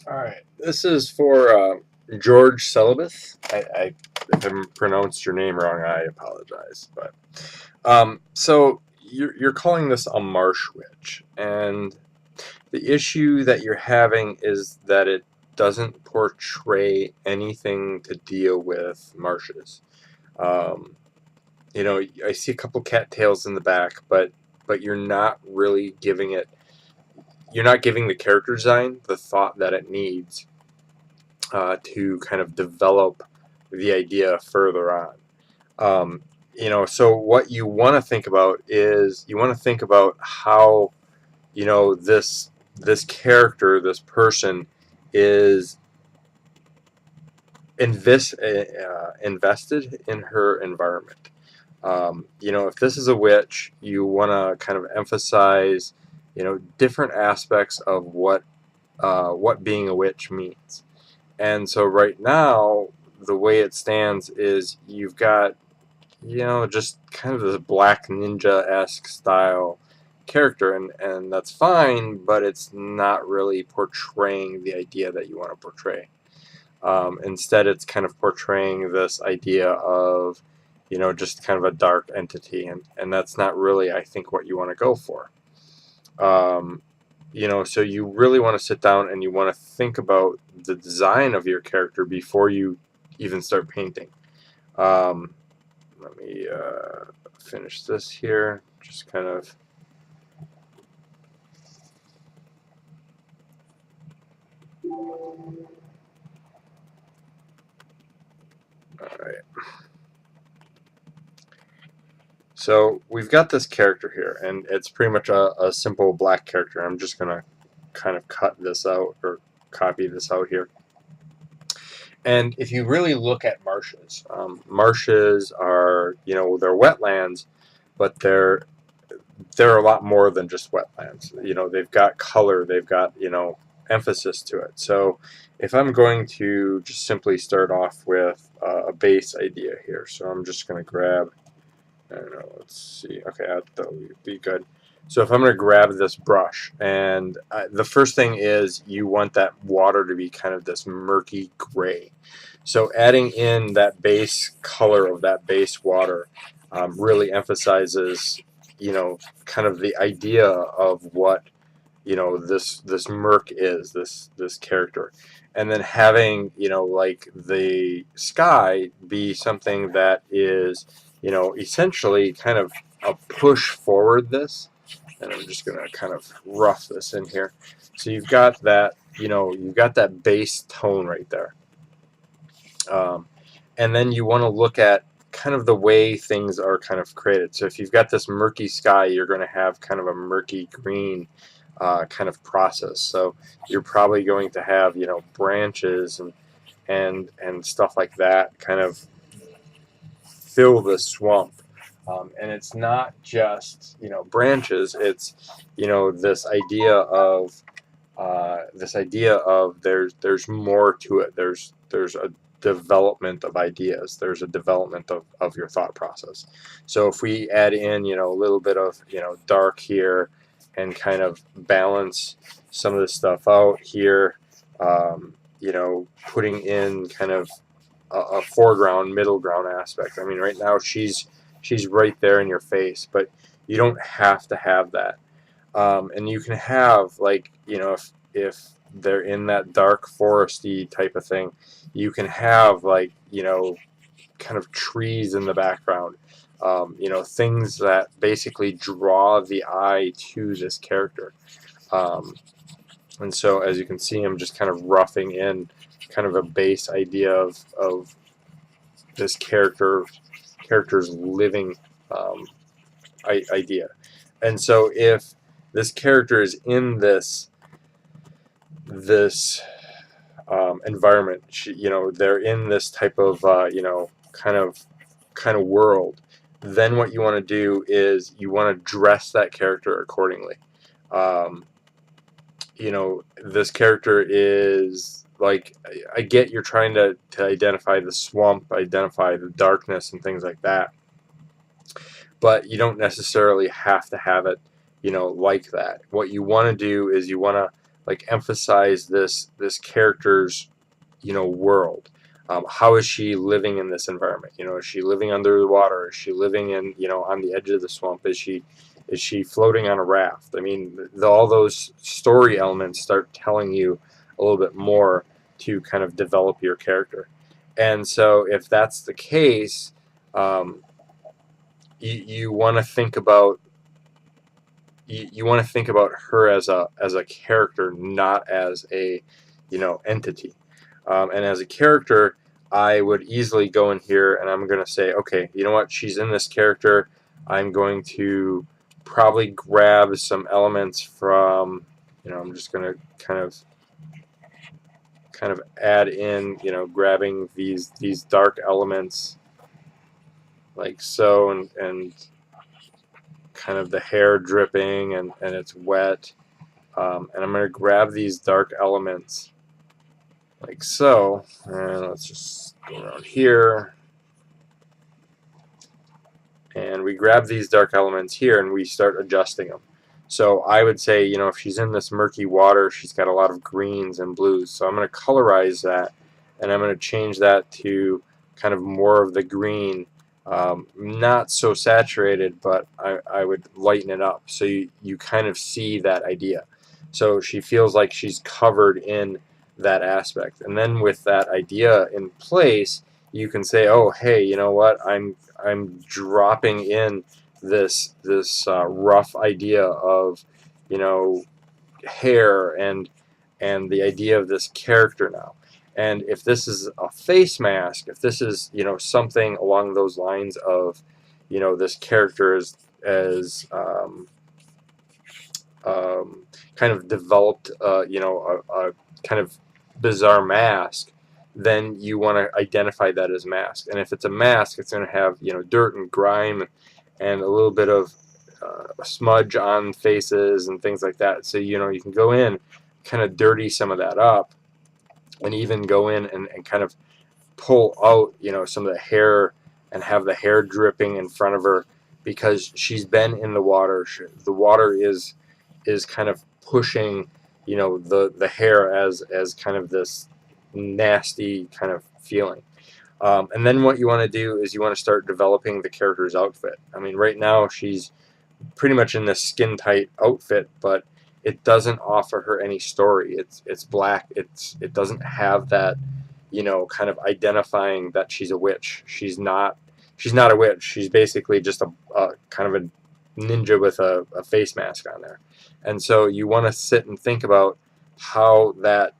Alright, this is for George Tselebis. If I pronounced your name wrong, I apologize. But so you're calling this a marsh witch, and the issue that you're having is that it doesn't portray anything to deal with marshes. Um, I see a couple cattails in the back, but you're not really giving it. You're not giving the character design the thought that it needs to kind of develop the idea further on. Um, so what you want to think about is you want to think about how this character, this person, is invested in her environment. If this is a witch, you want to kind of emphasize, different aspects of what being a witch means. And so right now, the way it stands is you've got, just kind of this black ninja-esque style character, and that's fine, but it's not really portraying the idea that you want to portray. Instead, it's kind of portraying this idea of, just kind of a dark entity, and that's not really, I think, what you want to go for. Um, so you really want to sit down and you want to think about the design of your character before you even start painting. Um, Let me finish this here. Just kind of. Alright. So we've got this character here, and it's pretty much a simple black character. I'm just going to kind of cut this out or copy this out here. And if you really look at marshes, marshes are, they're wetlands, but they're a lot more than just wetlands. They've got color, they've got, emphasis to it. So if I'm going to just simply start off with a base idea here, so I'm just going to grab, I don't know, let's see, okay, that would be good. So if I'm going to grab this brush, and the first thing is you want that water to be kind of this murky gray. So adding in that base color of that base water really emphasizes, kind of the idea of what, this murk is, this character. And then having, like the sky be something that is, essentially kind of a push forward this. And I'm just going to kind of rough this in here. So you've got that, you've got that base tone right there. And then you want to look at kind of the way things are kind of created. So if you've got this murky sky, you're going to have kind of a murky green kind of process. So you're probably going to have, branches and stuff like that kind of fill the swamp. And it's not just, branches. It's, this idea of there's more to it. There's a development of ideas. There's a development of your thought process. So if we add in, a little bit of, dark here and kind of balance some of this stuff out here, putting in kind of a foreground, middle ground aspect. I mean, right now she's right there in your face, but you don't have to have that. And you can have, like, if they're in that dark foresty type of thing, you can have, like, kind of trees in the background. Things that basically draw the eye to this character. And so, as you can see, I'm just kind of roughing in kind of a base idea of this character's living idea. And so if this character is in this environment, they're in this type of kind of world, then what you want to do is you want to dress that character accordingly. This character is, like, I get you're trying to identify the swamp, identify the darkness and things like that, but you don't necessarily have to have it, like that. What you want to do is you want to like emphasize this character's, world. How is she living in this environment? Is she living under the water? Is she living in, on the edge of the swamp? Is she floating on a raft? I mean, all those story elements start telling you a little bit more to kind of develop your character. And so, if that's the case, um, you want to think about her as a character, not as a entity. And as a character, I would easily go in here and I'm going to say, okay, you know what? She's in this character. I'm going to probably grab some elements from, I'm just going to kind of add in, grabbing these dark elements like so, and kind of the hair dripping and it's wet. And I'm going to grab these dark elements like so, and let's just go around here, and we grab these dark elements here and we start adjusting them. So I would say, if she's in this murky water, she's got a lot of greens and blues, so I'm going to colorize that, and I'm going to change that to kind of more of the green, not so saturated, but I would lighten it up so you kind of see that idea. So she feels like she's covered in that aspect. And then with that idea in place, you can say, oh, hey, you know what? I'm dropping in this rough idea of, hair and the idea of this character now. And if this is a face mask, if this is, something along those lines of, this character as kind of developed, a kind of bizarre mask, then you want to identify that as mask. And if it's a mask, it's going to have, dirt and grime and a little bit of smudge on faces and things like that. So, you can go in, kind of dirty some of that up, and even go in and kind of pull out, some of the hair and have the hair dripping in front of her because she's been in the water. The water is kind of pushing, the hair as kind of this nasty kind of feeling. And then what you want to do is you want to start developing the character's outfit. I mean, right now she's pretty much in this skin tight outfit, but it doesn't offer her any story. It's black. It doesn't have that, kind of identifying that she's a witch. She's not a witch. She's basically just a kind of a ninja with a face mask on there. And so you want to sit and think about how that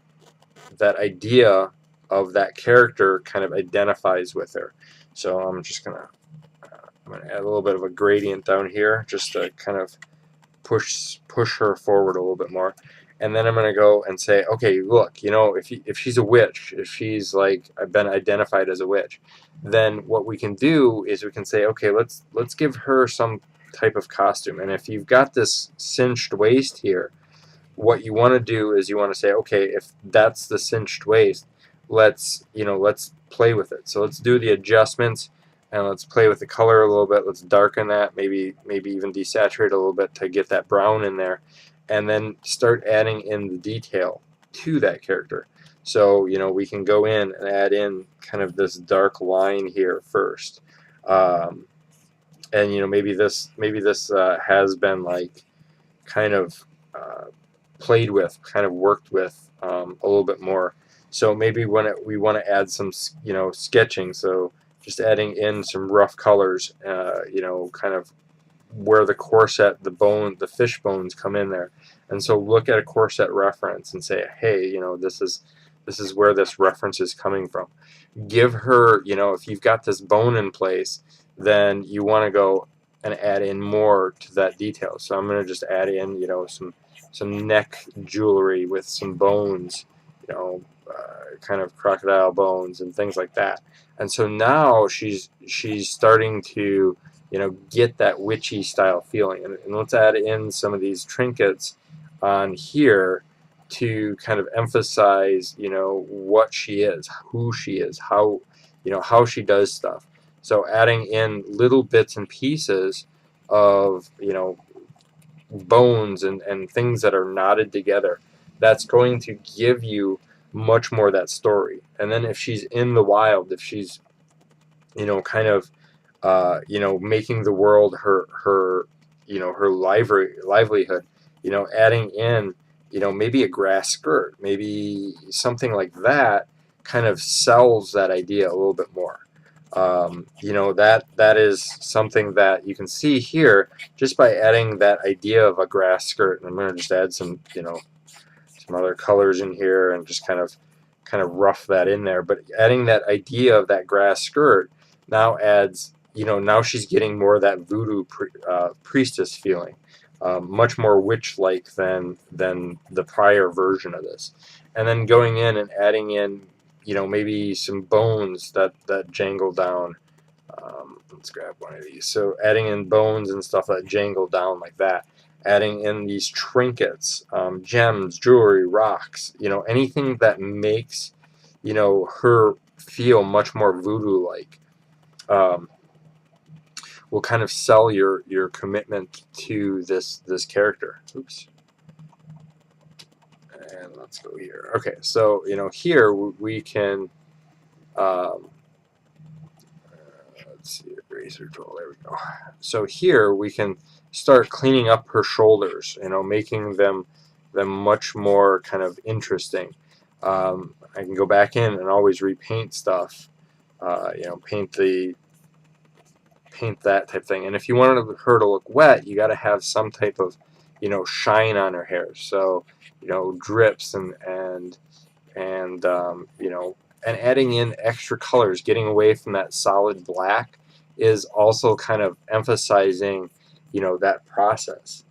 idea of that character kind of identifies with her. So I'm going to add a little bit of a gradient down here just to kind of push her forward a little bit more. And then I'm going to go and say, okay, look, if she's a witch, if she's like I've been identified as a witch, then what we can do is we can say, okay, let's give her some type of costume. And if you've got this cinched waist here, what you want to do is you want to say, okay, if that's the cinched waist, let's play with it. So let's do the adjustments and let's play with the color a little bit. Let's darken that, maybe even desaturate a little bit to get that brown in there, and then start adding in the detail to that character. So we can go in and add in kind of this dark line here first, and maybe this has been like kind of played with, kind of worked with a little bit more. So maybe we want to add some sketching, so just adding in some rough colors, kind of where the corset, the fish bones come in there. And so look at a corset reference and say, hey, this is where this reference is coming from. Give her, if you've got this bone in place, then you want to go and add in more to that detail. So I'm going to just add in, some neck jewelry with some bones, kind of crocodile bones and things like that. And so now she's starting to, get that witchy style feeling. And let's add in some of these trinkets on here to kind of emphasize, what she is, who she is, how she does stuff. So adding in little bits and pieces of, bones and things that are knotted together. that's going to give you much more of that story. And then if she's in the wild, if she's, kind of, making the world her her livelihood, adding in, maybe a grass skirt, maybe something like that, kind of sells that idea a little bit more. That is something that you can see here just by adding that idea of a grass skirt. And I'm going to just add some other colors in here and just kind of rough that in there. But adding that idea of that grass skirt now adds, now she's getting more of that voodoo priestess feeling, much more witch-like than the prior version of this. And then going in and adding in, maybe some bones that jangle down. Let's grab one of these. So adding in bones and stuff that jangle down like that. Adding in these trinkets, gems, jewelry, rocks, anything that makes, her feel much more voodoo-like, um, will kind of sell your commitment to this character. Oops. And let's go here. Okay, so here we can. Let's see, eraser tool, there we go. So here we can start cleaning up her shoulders, making them much more kind of interesting. I can go back in and always repaint stuff, paint that type thing. And if you wanted her to look wet, you got to have some type of, shine on her hair. So, drips and adding in extra colors, getting away from that solid black, is also kind of emphasizing, that process.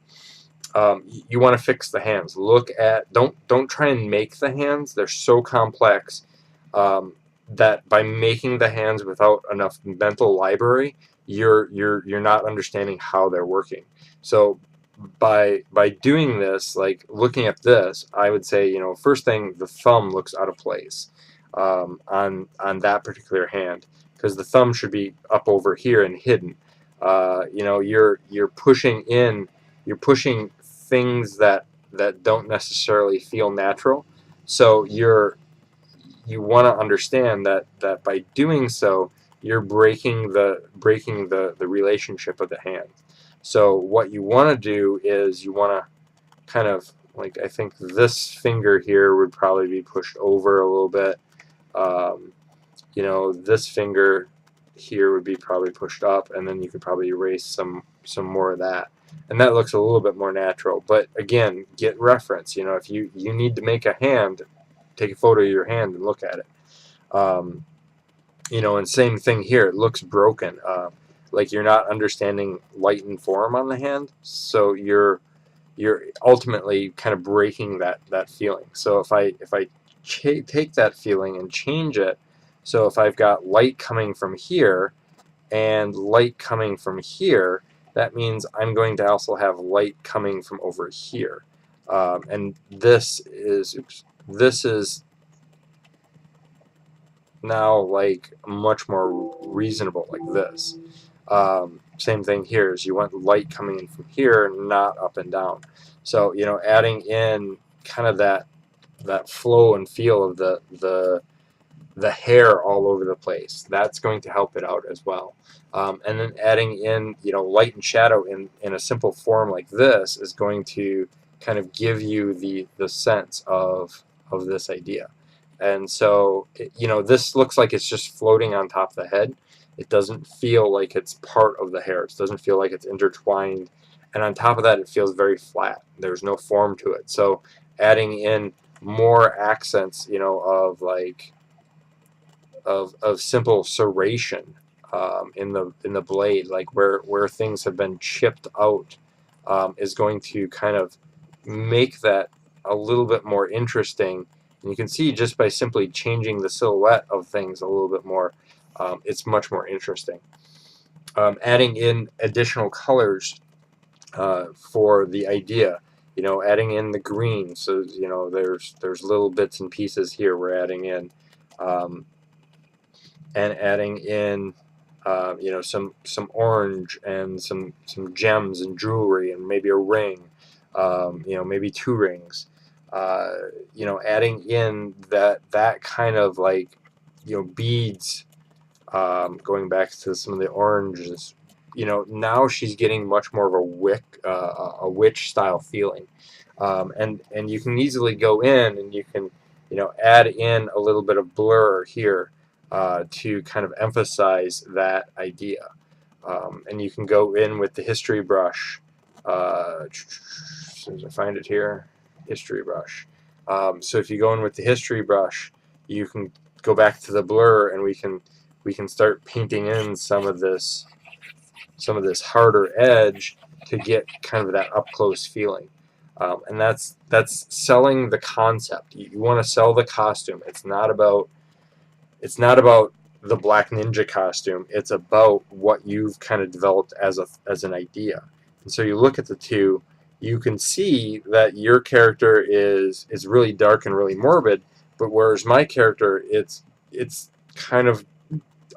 You want to fix the hands. Look at, don't try and make the hands. They're so complex, that by making the hands without enough mental library, you're not understanding how they're working. So by doing this, like looking at this, I would say, first thing, the thumb looks out of place, on that particular hand, because the thumb should be up over here and hidden. You're pushing in, you're pushing things that don't necessarily feel natural. So you want to understand that by doing so, you're breaking the relationship of the hand. So what you want to do is you want to kind of, like, I think this finger here would probably be pushed over a little bit. This finger here would be probably pushed up, and then you could probably erase some more of that, and that looks a little bit more natural. But again, get reference. If you need to make a hand, take a photo of your hand and look at it. And same thing here. It looks broken, like you're not understanding light and form on the hand, so you're ultimately kind of breaking that feeling. So if I take that feeling and change it, so if I've got light coming from here and light coming from here, that means I'm going to also have light coming from over here, and this is now like much more reasonable, like this. Same thing here, is you want light coming in from here, not up and down. So adding in kind of that flow and feel of the hair all over the place, that's going to help it out as well. And then adding in light and shadow in a simple form like this is going to kind of give you the sense of this idea. And so this looks like it's just floating on top of the head. It doesn't feel like it's part of the hair. It doesn't feel like it's intertwined. And on top of that, it feels very flat. There's no form to it. So adding in more accents, of like of simple serration, in the blade, like where things have been chipped out, is going to kind of make that a little bit more interesting. And you can see just by simply changing the silhouette of things a little bit more, it's much more interesting. Adding in additional colors, for the idea, adding in the green. So there's little bits and pieces here we're adding in, and adding in, some orange and some gems and jewelry and maybe a ring, maybe two rings. you know, adding in that kind of like, you know, beads, going back to some of the oranges. You know, now she's getting much more of a witch style feeling, and you can easily go in and you can, you know, add in a little bit of blur here, to kind of emphasize that idea. And you can go in with the history brush. As soon as I find it here, history brush. So if you go in with the history brush, you can go back to the blur, and we can start painting in some of this harder edge to get kind of that up close feeling. And that's selling the concept. You want to sell the costume. It's not about the black ninja costume. It's about what you've kind of developed as an idea. And so you look at the two, you can see that your character is really dark and really morbid, but whereas my character, it's kind of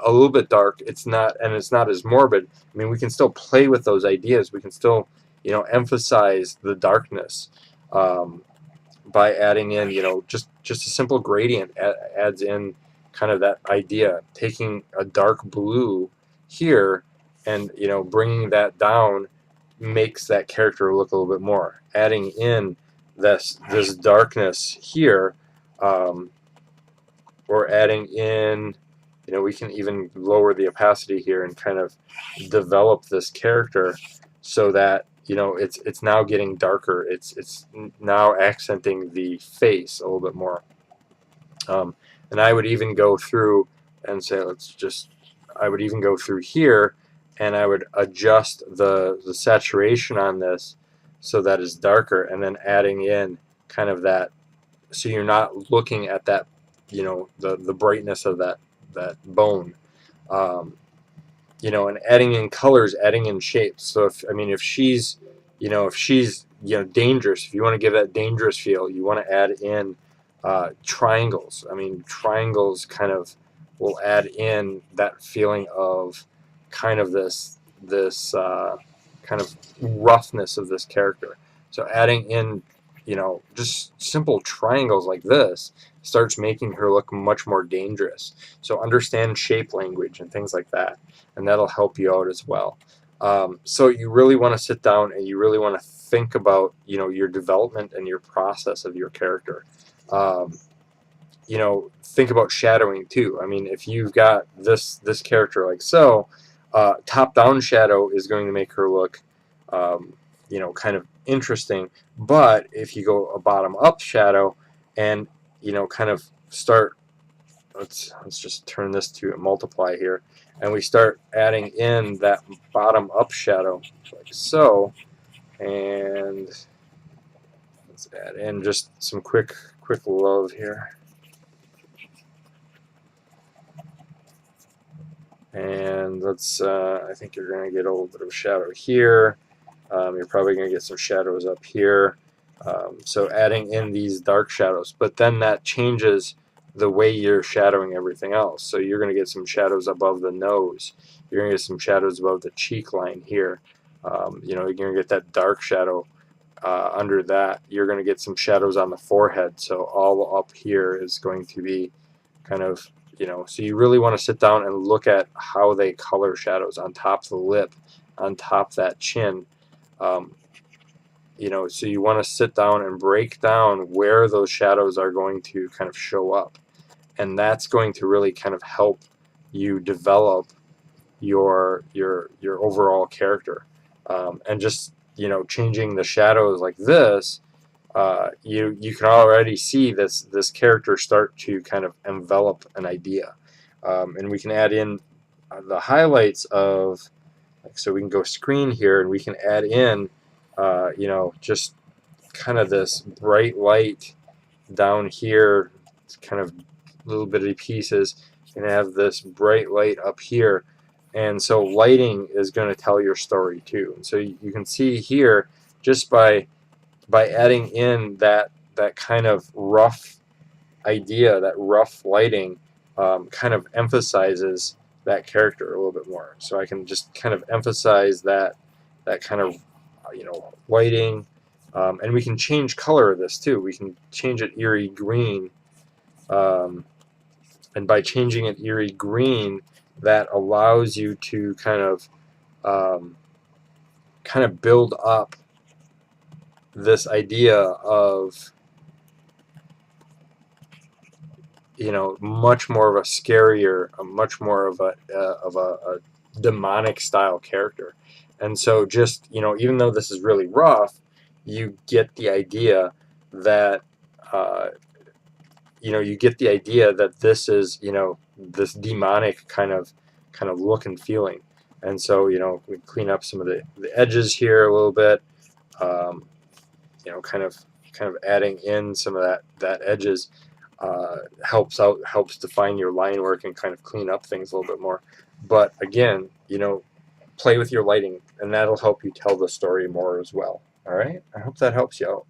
a little bit dark. It's not, and it's not as morbid. I mean, we can still play with those ideas. We can still, you know, emphasize the darkness, by adding in, you know, just a simple gradient adds in kind of that idea. Taking a dark blue here and, you know, bringing that down makes that character look a little bit more. Adding in this darkness here, or adding in, you know, we can even lower the opacity here and kind of develop this character so that, you know, it's now getting darker. It's now accenting the face a little bit more. And I would even go through and say, I would even go through here and I would adjust the saturation on this so that it's darker, and then adding in kind of that, so you're not looking at that, you know, the brightness of that bone. You know, and adding in colors, adding in shapes. So if she's, you know, dangerous, if you want to give that dangerous feel, you want to add in triangles. I mean, triangles kind of will add in that feeling of kind of this kind of roughness of this character. So adding in, you know, just simple triangles like this starts making her look much more dangerous. So understand shape language and things like that, and that'll help you out as well. So you really want to sit down and you really want to think about, you know, your development and your process of your character. You know, think about shadowing too. I mean, if you've got this character like so, top-down shadow is going to make her look, you know, kind of interesting. But if you go a bottom-up shadow and, you know, kind of start, let's just turn this to a multiply here, and we start adding in that bottom-up shadow like so, and let's add in just some quick love here. And let's, I think you're going to get a little bit of shadow here. You're probably going to get some shadows up here. So adding in these dark shadows, but then that changes the way you're shadowing everything else. So you're going to get some shadows above the nose. You're going to get some shadows above the cheek line here. You know, you're going to get that dark shadow under that. You're going to get some shadows on the forehead. So all up here is going to be kind of, you know, so you really want to sit down and look at how they color shadows on top of the lip, on top of that chin. You know, so you want to sit down and break down where those shadows are going to kind of show up, and that's going to really kind of help you develop your overall character. And just, you know, changing the shadows like this, you can already see this character start to kind of envelop an idea. And we can add in the highlights of, like, so we can go screen here and we can add in, you know, just kind of this bright light down here. It's kind of little bitty pieces, and have this bright light up here. And so lighting is going to tell your story too. And so you can see here, just by adding in that kind of rough idea, that rough lighting, kind of emphasizes that character a little bit more. So I can just kind of emphasize that kind of, you know, lighting, And we can change color of this too. We can change it eerie green, and by changing it eerie green, that allows you to um, kind of build up this idea of, you know, much more of a scarier, much more of a demonic style character. And so, just, you know, even though this is really rough, you get the idea that uh, you know, you get the idea that this is, you know, this demonic kind of look and feeling. And so, you know, we clean up some of the edges here a little bit, um, you know, kind of adding in some of that edges helps define your line work and kind of clean up things a little bit more. But again, you know, play with your lighting, and that'll help you tell the story more as well. All right, I hope that helps you out.